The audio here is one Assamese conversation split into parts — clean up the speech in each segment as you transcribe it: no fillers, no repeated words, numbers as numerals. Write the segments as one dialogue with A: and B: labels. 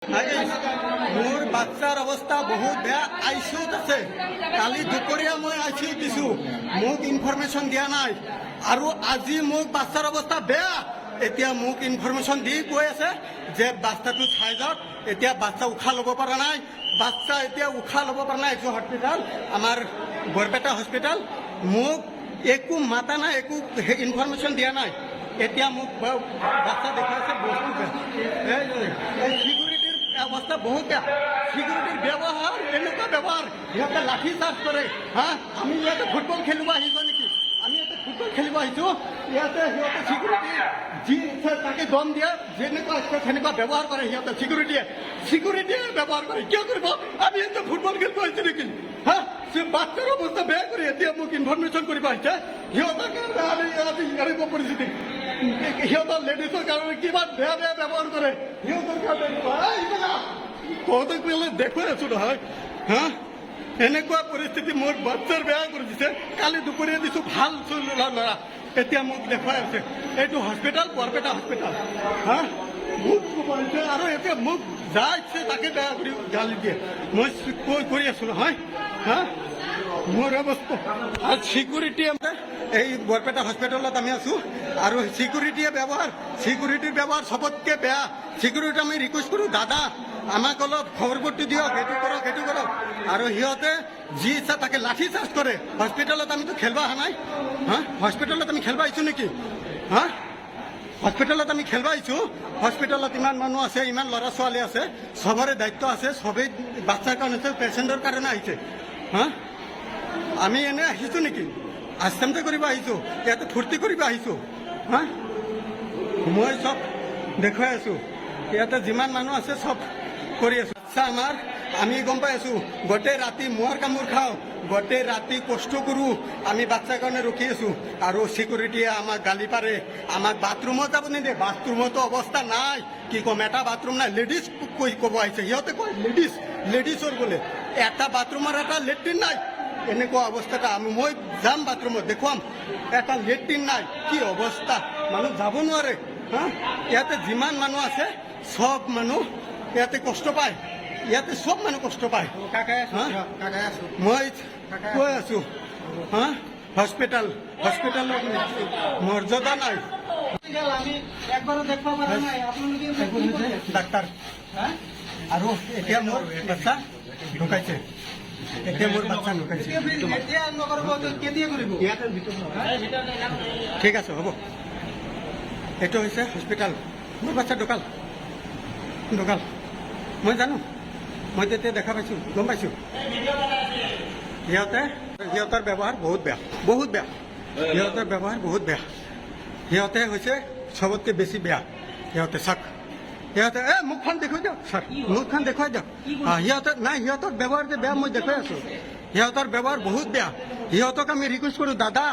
A: মোৰ বাচ্চাৰ অৱস্থা বহুত বেয়া, আইচিউত আছে। কালি দুপৰীয়া মই আইচিউত দিছো, মোক ইনফৰমেশ্যন দিয়া নাই। আৰু আজি মোক বাচ্চাৰ অৱস্থা বেয়া, এতিয়া মোক ইনফৰমেশ্যন দি কৈ আছে যে বাচ্চাটো চাই যাওক। এতিয়া বাচ্চা উশাহ ল'ব পৰা নাই, বাচ্চা এতিয়া উশাহ ল'ব পৰা নাই। এইটো হস্পিটেল আমাৰ বৰপেটা হস্পিটেল, মোক একো মাতা নাই, একো ইনফৰমেশ্যন দিয়া নাই। এতিয়া মোক বাচ্চা দেখাইছে বস্তু সিকিউৰিটিৰ অৱস্থা বহুত বেয়া। সিকিউৰিটিৰ ব্যৱহাৰ এনেকুৱা ব্যৱহাৰ, সিহঁতে লাঠি চাৰ্জ কৰে। আমি ইয়াতে ফুটবল খেলিব আহিছোঁ নেকি? আমি ইয়াতে ফুটবল খেলিব আহিছোঁ, ইয়াতে সিহঁতে সিকিউৰিটি যি ইচ্ছা তাকে দম দিয়ে, যেনেকুৱা ইচ্ছা সেনেকুৱা ব্যৱহাৰ কৰে সিহঁতে। সিকিউৰিটিয়ে ব্যৱহাৰ কৰে। কিয় কৰিব? আমি ইয়াতে ফুটবল খেলিব আহিছোঁ নেকি? বাচ্চাৰ অৱস্থা বেয়া কৰি এতিয়া মোক ইনফৰমেশ্যন কৰিব আহিছে। সিহঁতৰ কাৰণে পৰিস্থিতি, সিহঁতৰ লেডিজৰ কাৰণে কিমান বেয়া বেয়া ব্যৱহাৰ কৰে। সিহঁতৰ কাৰণে তহঁতক দেখুৱাই আছো নহয়। এনেকুৱা পৰিস্থিতি মোৰ বাচ্চাৰ বেয়া কৰি দিছে। কালি দুপৰীয়া দিছো ভাল ল'ৰা, এতিয়া মোক দেখুৱাই আছে। এইটো হস্পিটেল, বৰপেটা হস্পিটেল। মোক কৈছে আৰু এতিয়া মোক যা ইচ্ছে তাকে বেয়া কৰি গালি দিয়ে। মই কৰি আছো নহয়। মোৰ অৱস্থা আৰু সিকিউৰিটিয়ে এই বৰপেটা হস্পিটেলত আমি আছো, আৰু সিকিউৰিটিৰ ব্যৱহাৰ চবতকে বেয়া। সিকিউৰিটি আমি ৰিকুৱেষ্ট কৰো, দাদা আমাক অলপ খবৰপতি দিয়ক, এইটো কৰক সেইটো কৰক। আৰু সিহঁতে যি ইচ্ছা তাকে লাঠি চাৰ্জ কৰে। হস্পিটেলত আমিতো খেলিব অহা নাই। হস্পিটেলত আমি খেলিব আহিছো নেকি? হস্পিটেলত আমি খেলিব আহিছো। হস্পিটেলত ইমান মানুহ আছে, ইমান ল'ৰা ছোৱালী আছে, চবৰে দায়িত্ব আছে। চবেই বাচ্চাৰ কাৰণে, পেচেণ্টৰ কাৰণে আহিছে। আমি এনে আহিছো নেকি? আশ্চৰ্য কৰিব আহিছো, ইয়াতে ফূৰ্তি কৰিব আহিছো। মই চব দেখুৱাই আছো, ইয়াতে যিমান মানুহ আছে চব কৰি আছো। আচ্ছা, আমি গম পাই আছো, গোটেই ৰাতি মৰ কামোৰ খাওঁ, গোটেই ৰাতি কষ্ট কৰো। আমি বাচ্চাৰ কাৰণে ৰখি আছো, আৰু সিকিউৰিটিয়ে আমাক গালি পাৰে, আমাক বাথৰুমত যাব নিদিয়ে। বাথৰুমতো অৱস্থা নাই, কি ক'ম, এটা বাথৰুম নাই। লেডিজ ক'ব আহিছে, সিহঁতে কয় লেডিজৰ বোলে এটা বাথৰুমৰ এটা লেট্ৰিন নাই। এনেকুৱা অৱস্থাটা মই যাম বাথৰুমত দেখুৱাম, এটা লেট্ৰিন নাই। কি অৱস্থা, মানুহ যাব নোৱাৰে। ইয়াতে যিমান মানুহ আছে চব মানুহ ইয়াতে কষ্ট পায়, ইয়াতে চব মানুহ কষ্ট পায়। মই কৈ আছো, হস্পিটেলত মৰ্যাদা নাই। ডাক্তাৰ আৰু এতিয়া মোৰ বাচ্চা ঢুকাইছে, ঠিক আছে হ'ব। এইটো হৈছে হস্পিটেল, মোৰ বাচ্চা ঢুকাল। মই জানো, মই তেতিয়া দেখা পাইছো, গম পাইছো। সিহঁতৰ ব্যৱহাৰ বহুত বেয়া। সিহঁতৰ ব্যৱহাৰ বহুত বেয়া। সিহঁতে হৈছে চবতকে বেছি বেয়া। সিহঁতে মুখখন দেখুৱাই দিয়ক ছাৰ, মুখখন দেখুৱাই দিয়ক। সিহঁতৰ ব্যৱহাৰ যে বেয়া মই দেখুৱাই আছো। সিহঁতৰ ব্যৱহাৰ বহুত বেয়া। সিহঁতক আমি ৰিকুৱেষ্ট কৰো, দাদা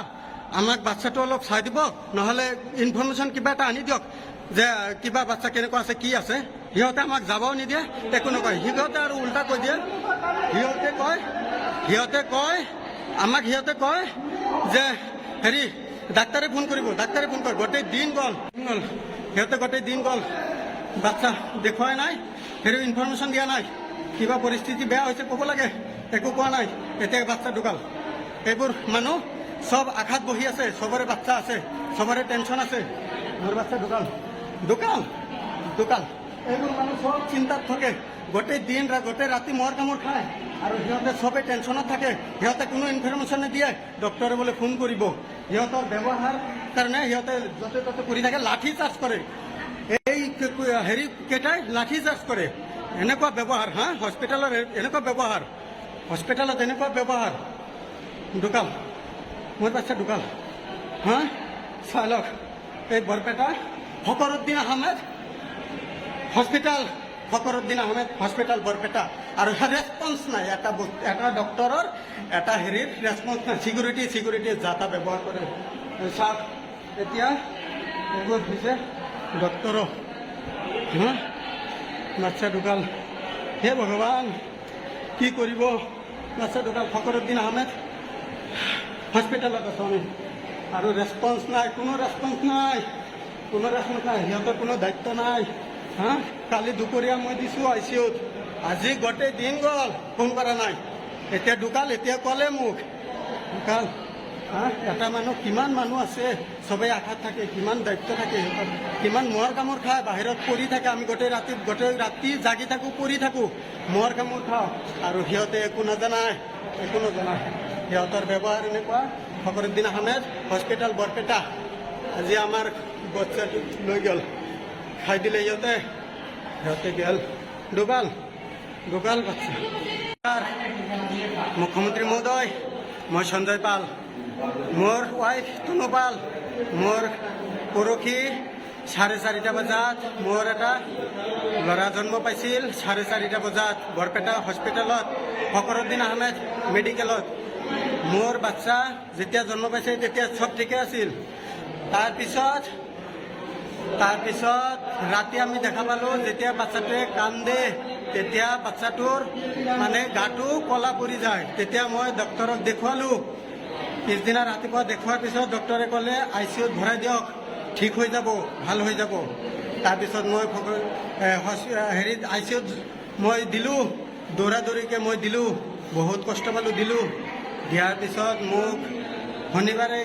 A: আমাক বাচ্চাটো অলপ চাই দিব, নহ'লে ইনফৰমেশ্যন কিবা এটা আনি দিয়ক যে কিবা বাচ্চা কেনেকুৱা আছে, কি আছে। সিহঁতে আমাক যাবও নিদিয়ে, একো নকয়। সিহঁতে আৰু উল্টা কৈ দিয়ে। সিহঁতে কয় যে হেৰি ডাক্তাৰে ফোন কৰিব। গোটেই দিন গ'ল, বাচ্চা দেখুৱাই নাই, হেৰি ইনফৰমেশ্যন দিয়া নাই। কিবা পৰিস্থিতি বেয়া হৈছে ক'ব লাগে, একো কোৱা নাই। এতিয়া বাচ্চা ঢুকাল। এইবোৰ মানুহ চব আঘাত বহি আছে, চবৰে বাচ্চা আছে, চবৰে টেনশ্যন আছে। মোৰ বাচ্চা ঢুকাল। এইবোৰ মানুহ চব চিন্তাত থাকে, গোটেই দিন গোটেই ৰাতি মৰ কামোৰ খায়, আৰু সিহঁতে চবেই টেনশ্যনত থাকে। সিহঁতে কোনো ইনফৰমেশ্যন নিদিয়ে, ডক্টৰে বোলে ফোন কৰিব। সিহঁতৰ ব্যৱহাৰ কাৰণে সিহঁতে য'তে ত'তে কৰি থাকে, লাঠি চাৰ্জ কৰে। এই হেৰি কেইটাই লাঠি চাৰ্জ কৰে। এনেকুৱা ব্যৱহাৰ, হস্পিটেলত এনেকুৱা ব্যৱহাৰ। ঢুকাল, মোৰ বাচ্চা ঢুকাল। চাই লওক, এই বৰপেটা ফকৰুদ্দিন আহমেদ হস্পিটেল বৰপেটা। আৰু ৰেছপন্স নাই, এটা ডক্টৰৰ এটা হেৰিৰ ৰেছপন্স নাই। সিকিউৰিটিয়ে যাতা ব্যৱহাৰ কৰে। চাওক এতিয়া এইবোৰ হৈছে ডক্টৰো। বাচ্চা ঢুকাল। হে ভগৱান, কি কৰিব? বাচ্চা ঢুকাল। ফকৰুদ্দিন আহমেদ হস্পিটেলত আছো আমি, আৰু ৰেছপন্স নাই, কোনো ৰেছপন্স নাই। সিহঁতৰ কোনো দায়িত্ব নাই। হা কালি দুপৰীয়া মই দিছোঁ ICUত আজি গোটেই দিন গ'ল ফোন কৰা নাই এতিয়া ঢুকাল এতিয়া ক'লে মোক ঢুকাল হা এটা মানুহ কিমান মানুহ আছে চবেই আশাত থাকে কিমান দায়িত্ব থাকে সিহঁতৰ কিমান মৰ কামোৰ খায় বাহিৰত পৰি থাকে আমি গোটেই ৰাতি জাগি থাকোঁ পৰি থাকোঁ মৰ কামোৰ খাওঁ আৰু সিহঁতে একো নাজানায় সিহঁতৰ ব্যৱহাৰ এনেকুৱা ফখৰুদ্দিন আহমেদ হস্পিটেল বৰপেটা আজি আমাৰ বাচ্চাটো লৈ গ'ল খাই দিলে সিহঁতে গেল ডুবাল বাচ্চা মুখ্যমন্ত্ৰী মহোদয় মই সঞ্জয় পাল মোৰ ৱাইফ টুনু পাল মোৰ পৰহি 4:30 বজাত মোৰ এটা ল'ৰা জন্ম পাইছিল 4:30 বজাত বৰপেটা হস্পিটেলত ফখৰুদ্দিন আহমেদ মেডিকেলত মোৰ বাচ্চা যেতিয়া জন্ম পাইছে তেতিয়া চব ঠিকে আছিল তাৰপিছত ৰাতি আমি দেখা পালোঁ যেতিয়া বাচ্চাটোৱে কান্দে তেতিয়া বাচ্চাটোৰ মানে গাটো কলা পৰি যায় তেতিয়া মই ডক্টৰক দেখুৱালোঁ পিছদিনা ৰাতিপুৱা দেখুৱাৰ পিছত ডক্টৰে ক'লে ICUত ভৰাই দিয়ক ঠিক হৈ যাব ভাল হৈ যাব তাৰপিছত মই ICUত মই দিলোঁ দৌৰাদৌৰিকৈ মই দিলোঁ বহুত কষ্ট পালোঁ দিলোঁ দিয়াৰ পিছত মোক শনিবাৰে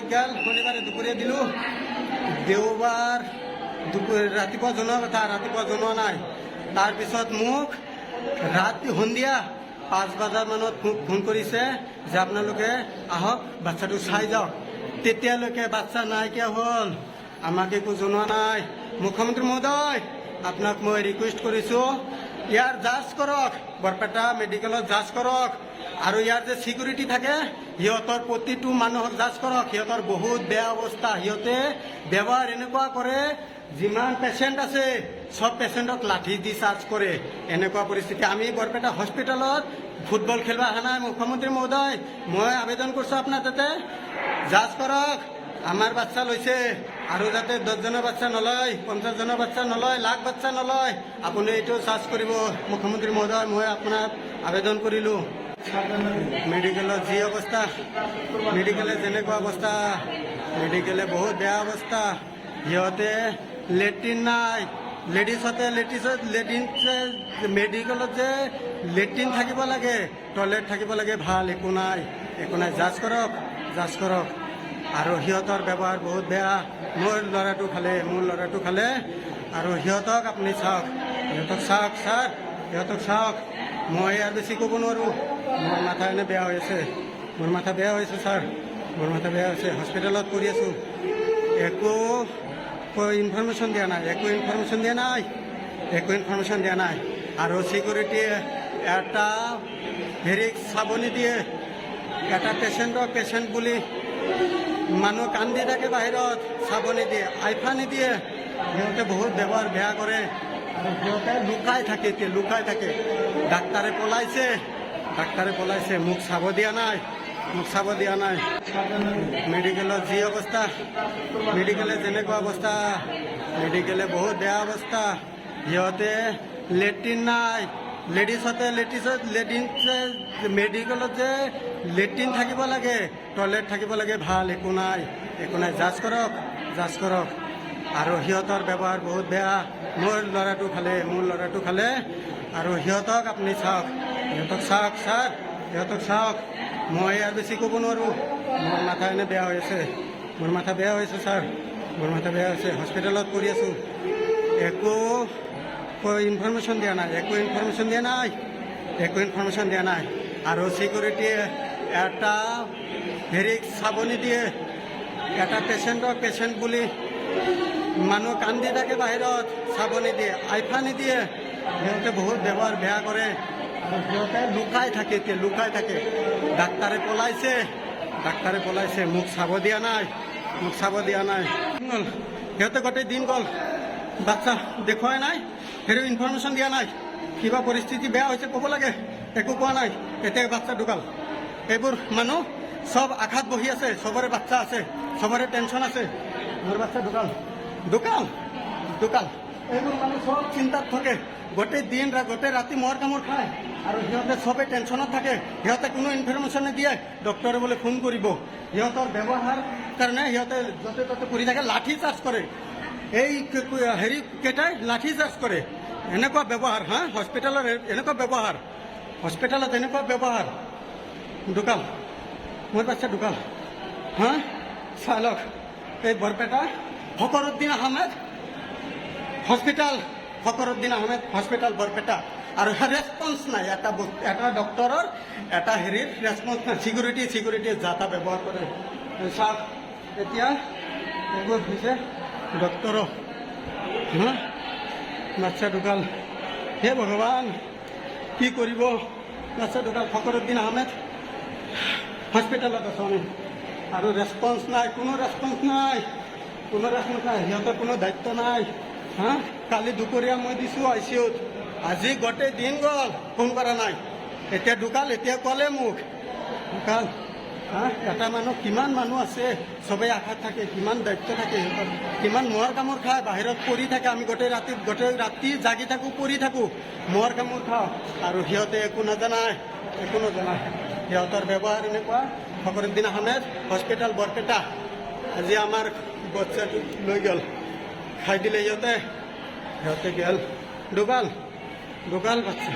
A: দুপৰীয়া দিলোঁ দেওবাৰ ৰাতিপুৱা জনোৱা কথা ৰাতিপুৱা জনোৱা নাই তাৰপিছত মোক সন্ধিয়া 5 বজামানত ফোন কৰিছে যে আপোনালোকে আহক বাচ্চাটো চাই যাওক তেতিয়ালৈকে বাচ্চা নাইকিয়া হ'ল আমাক একো জনোৱা নাই মুখ্যমন্ত্ৰী মহোদয় আপোনাক মই ৰিকুৱেষ্ট কৰিছোঁ ইয়াৰ জাজ কৰক বৰপেটা মেডিকেলত জাজ কৰক আৰু ইয়াৰ যে ছিকিউৰিটি থাকে সিহঁতৰ প্ৰতিটো মানুহক জাজ কৰক সিহঁতৰ বহুত বেয়া অৱস্থা সিহঁতে ব্যৱহাৰ এনেকুৱা কৰে যিমান পেচেণ্ট আছে সব পেচেণ্টক লাঠি দি চাৰ্জ কৰে এনেকুৱা পৰিস্থিতি আমি বৰপেটা হস্পিটেলত ফুটবল খেলিব অহা নাই মুখ্যমন্ত্ৰী মহোদয় মই আবেদন কৰিছোঁ আপোনাৰ তাতে জাজ কৰক আমাৰ বাচ্চা লৈছে আৰু যাতে 10জনৰ বাচ্চা নলয় 50জনৰ বাচ্চা নলয় লাখ বাচ্চা নলয় আপুনি এইটো চাৰ্জ কৰিব মুখ্যমন্ত্ৰী মহোদয় মই আপোনাক আবেদন কৰিলোঁ মেডিকেলত যি অৱস্থা মেডিকেলে যেনেকুৱা অৱস্থা মেডিকেলে বহুত বেয়া অৱস্থা সিহঁতে লেট্ৰিন নাই লেট্ৰিন মেডিকেলত যে লেট্ৰিন থাকিব লাগে টয়লেট থাকিব লাগে ভাল একো নাই জাজ কৰক আৰু সিহঁতৰ ব্যৱহাৰ বহুত বেয়া মোৰ ল'ৰাটো খালে আৰু সিহঁতক আপুনি চাওক সিহঁতক চাওক মই আৰু বেছি ক'ব নোৱাৰোঁ মোৰ মাথা এনে বেয়া হৈ আছে ছাৰ মোৰ মাথা বেয়া হৈছে হস্পিটেলত পৰি আছোঁ একো ইনফৰমেশ্যন দিয়া নাই আৰু ছিকিউৰিটিয়ে এটা হেৰিক চাব নিদিয়ে এটা পেচেণ্ট বুলি মানুহ কান্দি থাকে বাহিৰত চাব নিদিয়ে আইফা নিদিয়ে সিহঁতে বহুত ব্যৱহাৰ বেয়া কৰে আৰু সিহঁতে লুকাই থাকে ডাক্তাৰে পলাইছে মোক চাব দিয়া নাই মেডিকেলত যি অৱস্থা মেডিকেলে যেনেকুৱা অৱস্থা মেডিকেলে বহুত বেয়া অৱস্থা সিহঁতে লেট্ৰিন নাই লেট্ৰিন মেডিকেলত যে লেট্ৰিন থাকিব লাগে টয়লেট থাকিব লাগে ভাল একো নাই জাজ কৰক আৰু সিহঁতৰ ব্যৱহাৰ বহুত বেয়া মোৰ ল'ৰাটো খালে আৰু সিহঁতক আপুনি চাওক মই আৰু বেছি ক'ব নোৱাৰোঁ মোৰ মাথা এনে বেয়া হৈ আছে ছাৰ মোৰ মাথা বেয়া হৈছে হস্পিটেলত পৰি আছোঁ একো ইনফৰমেশ্যন দিয়া নাই আৰু ছিকিউৰিটিয়ে এটা হেৰিক চাব নিদিয়ে এটা পেচেণ্ট বুলি মানুহ কান্দি থাকে বাহিৰত চাব নিদিয়ে আইফা নিদিয়ে সিহঁতে বহুত ব্যৱহাৰ বেয়া কৰে আৰু সিহঁতে লুকাই থাকে ডাক্তাৰে পলাইছে মোক চাব দিয়া নাই সিহঁতে গোটেই দিন গ'ল বাচ্চা দেখুৱাই নাই হেৰি ইনফৰমেশ্যন দিয়া নাই কিবা পৰিস্থিতি বেয়া হৈছে ক'ব লাগে একো কোৱা নাই এতিয়া বাচ্চা ঢুকাল এইবোৰ মানুহ সব আঘাত বহি আছে সবৰে বাচ্চা আছে সবৰে টেনশ্যন আছে মোৰ বাচ্চা ঢুকাল এইবোৰ মানুহ সব চিন্তাত থাকে গোটেই দিন গোটেই ৰাতি মৰ কামোৰ খায় আৰু সিহঁতে সবে টেনশ্যনত থাকে সিহঁতে কোনো ইনফৰমেশ্যন নিদিয়ে ডক্টৰে বোলে ফোন কৰিব সিহঁতৰ ব্যৱহাৰ কাৰণে সিহঁতে য'তে ত'তে পৰি থাকে লাঠি চাৰ্জ কৰে এই হেৰি কেইটাই লাঠি চাৰ্জ কৰে এনেকুৱা ব্যৱহাৰ হা হস্পিটেলৰ এনেকুৱা ব্যৱহাৰ হস্পিটেলত এনেকুৱা ব্যৱহাৰ ঢুকাল মোৰ বাচ্চা ঢুকাল হা চাই লওক এই বৰপেটা ফকৰুদ্দিন আহমেদ হস্পিটেল ফকৰুদ্দিন আহমেদ হস্পিটেল বৰপেটা আৰু ৰেছপন্স নাই এটা ডক্টৰৰ এটা হেৰিৰ ৰেছপন্স নাই চিকিউৰিটি যাতা ব্যৱহাৰ কৰে চাওক এতিয়া এইবোৰ হৈছে ডক্টৰৰ হা বাচ্চা ঢুকাল হে ভগৱান কি কৰিব বাচ্চা ঢুকাল ফকৰুদ্দিন আহমেদ হস্পিটেলত আছে আৰু ৰেছপন্স নাই কোনো ৰেছপন্স নাই সিহঁতৰ কোনো দায়িত্ব নাই হা কালি দুপৰীয়া মই দিছোঁ ICUত আজি গোটেই দিন গ'ল ফোন কৰা নাই এতিয়া ঢুকাল এতিয়া ক'লে মোক ঢুকাল হা এটা মানুহ কিমান মানুহ আছে চবেই আশাত থাকে কিমান দায়িত্ব থাকে সিহঁতৰ কিমান মহৰ কামোৰ খায় বাহিৰত পৰি থাকে আমি গোটেই ৰাতি জাগি থাকোঁ পৰি থাকোঁ মহৰ কামোৰ খাওঁ আৰু সিহঁতে একো নাজানায় সিহঁতৰ ব্যৱহাৰ এনেকুৱা ফকৰুদ্দিন আহমেদ হস্পিটেল বৰপেটা আজি আমাৰ বাচ্চাটো লৈ গ'ল খাই দিলে সিহঁতে গেল ঢুকাল বাচ্চা